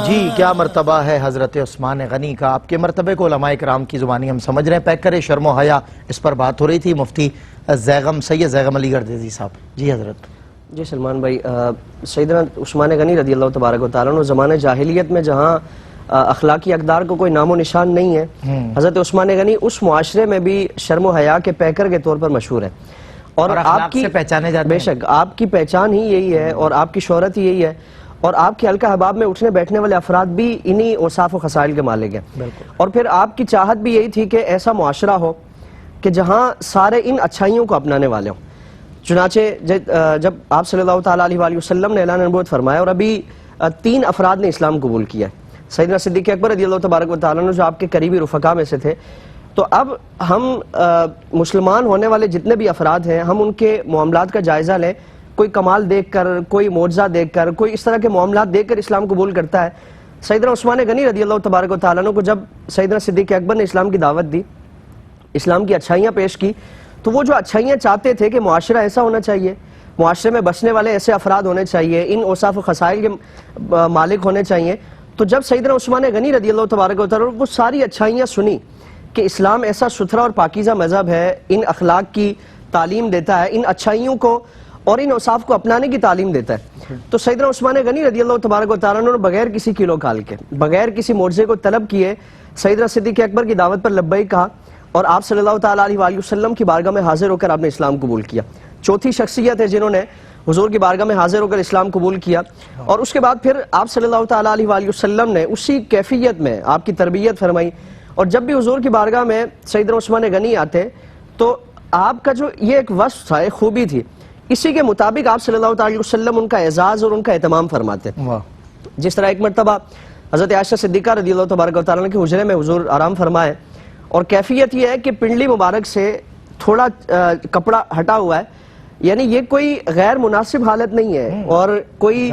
جی کیا مرتبہ ہے حضرت عثمان غنی کا؟ آپ کے مرتبے کو علماء کرام کی زبانی ہم سمجھ رہے ہیں، پیک کرے شرم و حیا، اس پر بات ہو رہی تھی مفتی سید زیغم علی گردیزی صاحب۔ جی حضرت۔ جی سلمان بھائی، سیدنا عثمان غنی رضی اللہ تبارک و تعالیٰ عنہ زمانہ جاہلیت میں جہاں اخلاقی اقدار کو کوئی نام و نشان نہیں ہے، حضرت عثمان غنی اس معاشرے میں بھی شرم و حیا کے پیکر کے طور پر مشہور ہے، اور آپ کی پہچانے جاتے ہیں۔ بے شک آپ کی پہچان ہی یہی ہے اور آپ کی شہرت ہی یہی ہے، اور آپ کے حلقہ احباب میں اٹھنے بیٹھنے والے افراد بھی انہی اوصاف و خصائل کے مالک ہیں، اور پھر آپ کی چاہت بھی یہی تھی کہ ایسا معاشرہ ہو کہ جہاں سارے ان اچھائیوں کو اپنانے والے ہوں۔ چنانچہ جب آپ صلی اللہ تعالیٰ علیہ وسلم نے اعلان نبوت فرمایا اور ابھی 3 افراد نے اسلام قبول کیا ہے، سیدنا صدیق اکبر رضی اللہ تبارک و تعالیٰ عنہ جو آپ کے قریبی رفقا میں سے تھے، تو اب ہم مسلمان ہونے والے جتنے بھی افراد ہیں ہم ان کے معاملات کا جائزہ لیں، کوئی کمال دیکھ کر، کوئی معجزہ دیکھ کر، کوئی اس طرح کے معاملات دیکھ کر اسلام قبول کرتا ہے۔ سیدنا عثمان غنی رضی اللہ تبارک و تعالیٰ عنہ کو جب سیدنا صدیق اکبر نے اسلام کی دعوت دی، اسلام کی اچھائیاں پیش کی، تو وہ جو اچھائیاں چاہتے تھے کہ معاشرہ ایسا ہونا چاہیے، معاشرے میں بسنے والے ایسے افراد ہونے چاہیے، ان اوصاف و خصائل کے مالک ہونے چاہیے، تو جب سیدنا عثمان غنی رضی اللہ تبارک و تعالیٰ وہ ساری اچھائیاں سنی کہ اسلام ایسا ستھرا اور پاکیزہ مذہب ہے، ان اخلاق کی تعلیم دیتا ہے، ان اچھائیوں کو اور ان اوصاف کو اپنانے کی تعلیم دیتا ہے، تو سیدنا عثمان غنی رضی اللہ تبارک و تعالیٰ نے بغیر کسی کیلو کال کے، بغیر کسی معجزے کو طلب کیے سیدنا صدیق اکبر کی دعوت پر لبیک کہا، اور آپ صلی اللہ تعالیٰ علیہ وسلم کی بارگاہ میں حاضر ہو کر آپ نے اسلام قبول کیا۔ چوتھی شخصیت ہے جنہوں نے حضور کی بارگاہ میں حاضر ہو کر اسلام قبول کیا، اور اس کے بعد پھر آپ صلی اللہ تعالیٰ علیہ وسلم نے اسی کیفیت میں آپ کی تربیت فرمائی، اور جب بھی حضور کی بارگاہ میں سیدنا عثمان غنی آتے تو آپ کا جو یہ ایک وصف تھا، ایک خوبی تھی، اسی کے مطابق آپ صلی اللہ تعالیٰ علیہ وسلم ان کا اعزاز اور ان کا اہتمام فرماتے۔ جس طرح ایک مرتبہ حضرت عائشہ صدیقہ رضی اللہ تبارک و تعالیٰ کے حجرے میں حضور آرام فرمائے، اور کیفیت یہ ہے کہ پنڈلی مبارک سے تھوڑا کپڑا ہٹا ہوا ہے، یعنی یہ کوئی غیر مناسب حالت نہیں ہے، اور کوئی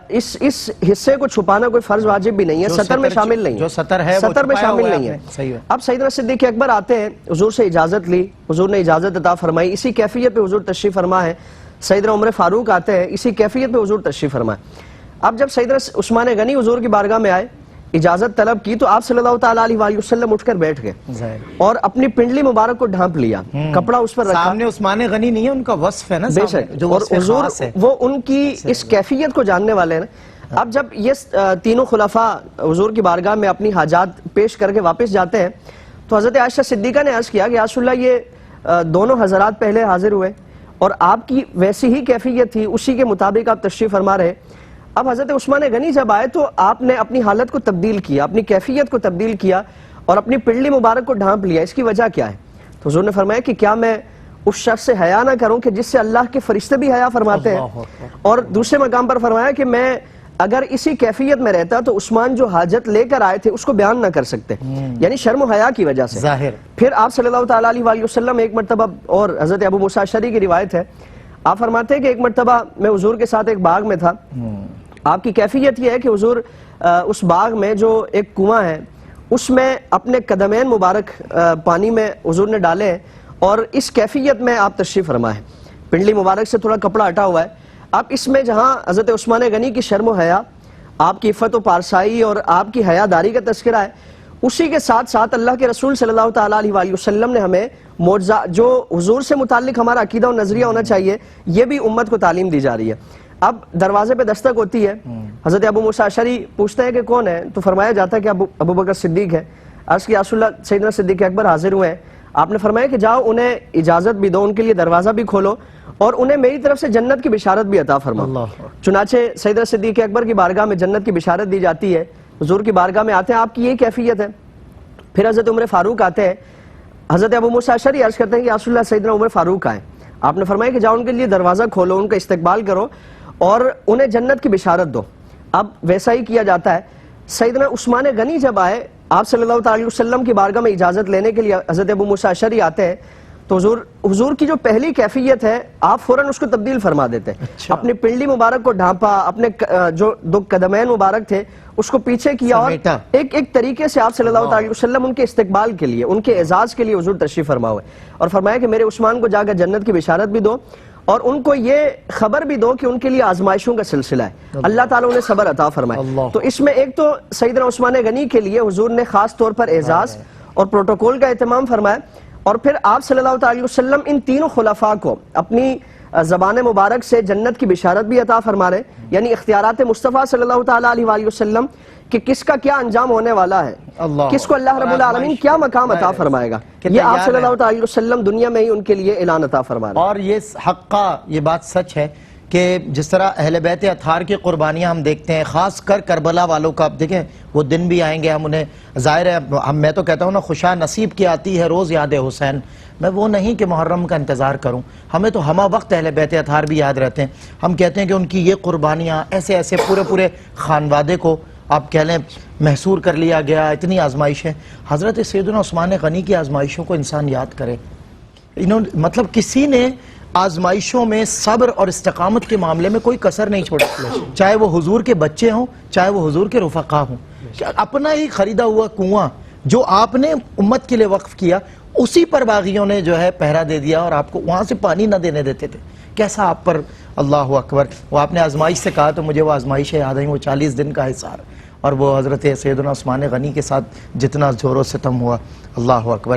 اس حصے کو چھپانا کوئی فرض واجب بھی نہیں ہے، سطر میں شامل نہیں ہے، سطر میں شامل نہیں ہے۔ اب سیدنا صدیق اکبر آتے ہیں، حضور سے اجازت لی، حضور نے اجازت عطا فرمائی، اسی کیفیت پہ حضور تشریف فرما ہے۔ سیدنا عمر فاروق آتے ہیں، اسی کیفیت پہ حضور تشریف فرمائے۔ اب جب سیدنا عثمان غنی حضور کی بارگاہ میں آئے، اجازت طلب کی، تو آپ صلی اللہ تعالیٰ علیہ وسلم اٹھ کر بیٹھ گئے اور اپنی پنڈلی مبارک کو ڈھانپ لیا، کپڑا اس پر رکھا۔ سامنے عثمان غنی نہیں ہے، ان کا وصف ہے نا، بے شک، اور حضور وہ ان کی اس کیفیت کو جاننے والے ہیں۔ اب جب یہ تینوں خلفاء حضور کی بارگاہ میں اپنی حاجات پیش کر کے واپس جاتے ہیں، تو حضرت عائشہ صدیقہ نے عرض کیا کہ یا رسول اللہ، یہ دونوں حضرات پہلے حاضر ہوئے اور آپ کی ویسی ہی کیفیت تھی، اسی کے مطابق آپ تشریف فرما رہے۔ اب حضرت عثمان غنی جب آئے تو آپ نے اپنی حالت کو تبدیل کیا، اپنی کیفیت کو تبدیل کیا اور اپنی پنڈلی مبارک کو ڈھانپ لیا، اس کی وجہ کیا ہے؟ تو حضور نے فرمایا کہ کیا میں اس شخص سے حیا نہ کروں کہ جس سے اللہ کے فرشتے بھی حیا فرماتے ہیں؟ اور دوسرے مقام پر فرمایا کہ میں اگر اسی کیفیت میں رہتا تو عثمان جو حاجت لے کر آئے تھے اس کو بیان نہ کر سکتے، یعنی شرم و حیا کی وجہ سے۔ پھر آپ صلی اللہ تعالیٰ علیہ وسلم ایک مرتبہ، اور حضرت ابو موسیٰ اشعری کی روایت ہے، آپ فرماتے ہیں کہ ایک مرتبہ میں حضور کے ساتھ ایک باغ میں تھا، آپ کی کیفیت یہ ہے کہ حضور اس باغ میں جو ایک کنواں ہے اس میں اپنے قدمین مبارک پانی میں حضور نے ڈالے، اور اس کیفیت میں آپ تشریف فرمائے، پنڈلی مبارک سے تھوڑا کپڑا ہٹا ہوا ہے۔ اب اس میں جہاں حضرت عثمان غنی کی شرم و حیا، آپ کی عفت و پارسائی اور آپ کی حیا داری کا تذکرہ ہے، اسی کے ساتھ ساتھ اللہ کے رسول صلی اللہ تعالیٰ علیہ وسلم نے ہمیں معجزہ جو حضور سے متعلق ہمارا عقیدہ و نظریہ ہونا چاہیے، یہ بھی امت کو تعلیم دی جا رہی ہے۔ اب دروازے پہ دستک ہوتی ہے، حضرت ابو موسیٰ اشعری پوچھتے ہیں کہ کون ہے، تو فرمایا جاتا ہے کہ ابو بکر صدیق ہے۔ عرض کی رسول اللہ، سیدنا صدیق اکبر حاضر ہوئے ہیں، آپ نے فرمایا کہ جاؤ انہیں اجازت بھی دو، ان کے لیے دروازہ بھی کھولو، اور انہیں میری طرف سے جنت کی بشارت بھی عطا فرماؤ۔ چنانچہ سیدنا صدیق اکبر کی بارگاہ میں جنت کی بشارت دی جاتی ہے، حضور کی بارگاہ میں آتے ہیں، آپ کی یہی کیفیت ہے۔ پھر حضرت عمر فاروق آتے ہیں، حضرت ابو موسیٰ اشعری عرض کرتے ہیں کہ رسول اللہ سیدنا عمر فاروق آئے، آپ نے فرمایا کہ جاؤ ان کے لیے دروازہ کھولو، ان کا استقبال کرو اور انہیں جنت کی بشارت دو۔ اب ویسا ہی کیا جاتا ہے۔ سیدنا عثمان غنی جب آئے، آپ صلی اللہ تعالی وسلم کی بارگاہ میں اجازت لینے کے لیے حضرت ابو موسیٰ اشعری آتے ہیں، تو حضور کی جو پہلی کیفیت ہے آپ فوراً اس کو تبدیل فرما دیتے ہیں۔ اپنی پنڈلی مبارک کو ڈھانپا، اپنے جو 2 قدمین مبارک تھے اس کو پیچھے کیا، اور ایک طریقے سے آپ صلی اللہ تعالی وسلم ان کے استقبال کے لیے، ان کے اعزاز کے لیے حضور تشریف فرما ہوئے، اور فرمایا کہ میرے عثمان کو جا کر جنت کی بشارت بھی دو، اور ان کو یہ خبر بھی دو کہ ان کے لیے آزمائشوں کا سلسلہ ہے، اللہ تعالیٰ انہیں صبر عطا فرمائے۔ تو اس میں ایک تو سیدنا عثمان غنی کے لیے حضور نے خاص طور پر اعزاز اور پروٹوکول کا اہتمام فرمایا، اور پھر آپ صلی اللہ تعالی وسلم ان تینوں خلفاء کو اپنی زبان مبارک سے جنت کی بشارت بھی عطا فرما رہے، یعنی اختیارات مصطفیٰ صلی اللہ تعالی علیہ وآلہ وسلم کہ کس کا کیا انجام ہونے والا ہے، کس کو اللہ رب العالمین کیا مقام عطا فرمائے گا، یہ آپ صلی اللہ تعالی وسلم دنیا میں ہی ان کے لیے اعلان عطا فرما رہے ہیں۔ اور یہ حقا یہ بات سچ ہے کہ جس طرح اہل بیت اطہار کی قربانیاں ہم دیکھتے ہیں، خاص کر کربلا والوں کا، آپ دیکھیں وہ دن بھی آئیں گے، ہم انہیں ظاہر ہے، میں تو کہتا ہوں نا، خوشا نصیب کی آتی ہے روز یاد حسین، میں وہ نہیں کہ محرم کا انتظار کروں، ہمیں تو ہمہ وقت اہل بیت اطہار بھی یاد رہتے ہیں۔ ہم کہتے ہیں کہ ان کی یہ قربانیاں ایسے ایسے پورے خانوادے کو آپ کہہ لیں محصور کر لیا گیا، اتنی آزمائشیں۔ حضرت سیدنا عثمان غنی کی آزمائشوں کو انسان یاد کرے، مطلب کسی نے آزمائشوں میں صبر اور استقامت کے معاملے میں کوئی کسر نہیں چھوڑا، چاہے وہ حضور کے بچے ہوں، چاہے وہ حضور کے رفقا ہوں۔ اپنا ہی خریدا ہوا کنواں جو آپ نے امت کے لیے وقف کیا، اسی پر باغیوں نے جو ہے پہرا دے دیا اور آپ کو وہاں سے پانی نہ دینے دیتے تھے۔ کیسا آپ پر، اللہ اکبر۔ وہ آپ نے آزمائش سے کہا تو مجھے وہ آزمائشیں یاد آئیں، وہ 40 دن کا حصار، اور وہ حضرت سیدنا عثمان غنی کے ساتھ جتنا زور و ستم ہوا، اللہ اکبر۔